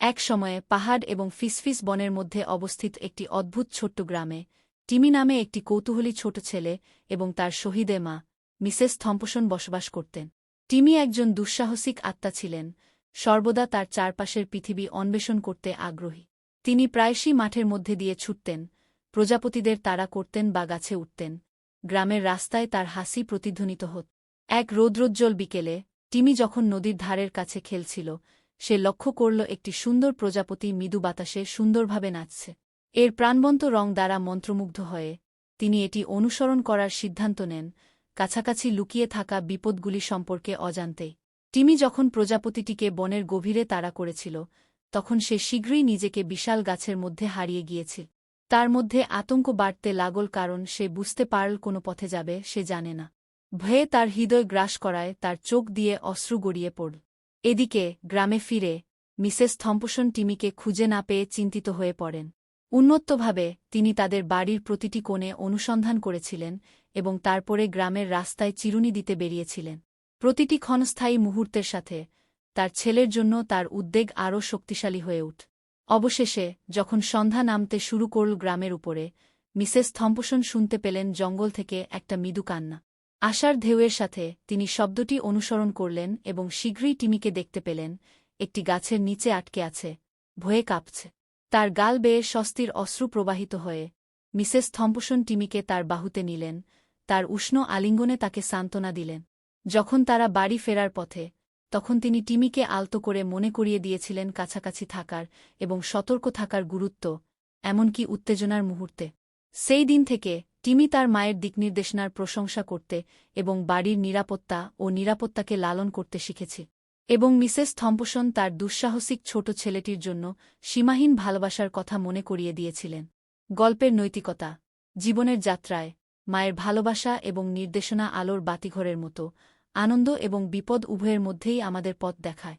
এক সময়ে পাহাড় এবং ফিসফিস বনের মধ্যে অবস্থিত একটি অদ্ভুত ছোট্ট গ্রামে টিমি নামে একটি কৌতূহলী ছোট ছেলে এবং তার শহীদে মা মিসেস থম্পসন বসবাস করতেন। টিমি একজন দুঃসাহসিক আত্মা ছিলেন, সর্বদা তার চারপাশের পৃথিবী অন্বেষণ করতে আগ্রহী। তিনি প্রায়শই মাঠের মধ্যে দিয়ে ছুটতেন, প্রজাপতিদের তাড়া করতেন বা গাছে উঠতেন। গ্রামের রাস্তায় তার হাসি প্রতিধ্বনিত হত। এক রৌদ্রোজ্জ্বল বিকেলে টিমি যখন নদীর ধারের কাছে খেলছিল, সে লক্ষ্য করল একটি সুন্দর প্রজাপতি মৃদু বাতাসে সুন্দরভাবে নাচছে। এর প্রাণবন্ত রং দ্বারা মন্ত্রমুগ্ধ হয়ে তিনি এটি অনুসরণ করার সিদ্ধান্ত নেন, কাছাকাছি লুকিয়ে থাকা বিপদগুলি সম্পর্কে অজান্তেই। টিমি যখন প্রজাপতিটিকে বনের গভীরে তাড়া করেছিল, তখন সে শীঘ্রই নিজেকে বিশাল গাছের মধ্যে হারিয়ে গিয়েছিল। তার মধ্যে আতঙ্ক বাড়তে লাগল, কারণ সে বুঝতে পারল কোনো পথে যাবে সে জানে না। ভয়ে তার হৃদয় গ্রাস করায় তার চোখ দিয়ে অশ্রু গড়িয়ে পড়ল। এদিকে গ্রামে ফিরে মিসেস থম্পসন টিমিকে খুঁজে না পেয়ে চিন্তিত হয়ে পড়েন। উন্মত্তভাবে তিনি তাদের বাড়ির প্রতিটি কোণে অনুসন্ধান করেছিলেন এবং তারপরে গ্রামের রাস্তায় চিরুনি দিতে বেরিয়েছিলেন। প্রতিটি ক্ষণস্থায়ী মুহূর্তের সাথে তার ছেলের জন্য তার উদ্বেগ আরও শক্তিশালী হয়ে উঠ। অবশেষে যখন সন্ধ্যা নামতে শুরু করল গ্রামের উপরে, মিসেস থম্পসন শুনতে পেলেন জঙ্গল থেকে একটা মৃদু কান্না। আশার ঢেউয়ের সাথে তিনি শব্দটি অনুসরণ করলেন এবং শীঘ্রই টিমিকে দেখতে পেলেন, একটি গাছের নিচে আটকে আছে, ভয়ে কাঁপছে। তার গাল বেয়ে স্বস্তির অশ্রু প্রবাহিত হয়ে মিসেস থম্পসন টিমিকে তার বাহুতে নিলেন, তার উষ্ণ আলিঙ্গনে তাকে সান্ত্বনা দিলেন। যখন তারা বাড়ি ফেরার পথে, তখন তিনি টিমিকে আলতো করে মনে করিয়ে দিয়েছিলেন কাছাকাছি থাকার এবং সতর্ক থাকার গুরুত্ব, এমনকি উত্তেজনার মুহূর্তে। সেই দিন থেকে টিমি তার মায়ের দিকনির্দেশনার প্রশংসা করতে এবং বাড়ির নিরাপত্তা ও নিরাপত্তাকে লালন করতে শিখেছে। এবং মিসেস থম্পসন তার দুঃসাহসিক ছোট ছেলেটির জন্য সীমাহীন ভালোবাসার কথা মনে করিয়ে দিয়েছিলেন। গল্পের নৈতিকতা: জীবনের যাত্রায় মায়ের ভালোবাসা এবং নির্দেশনা আলোর বাতিঘরের মতো, আনন্দ এবং বিপদ উভয়ের মধ্যেই আমাদের পথ দেখায়।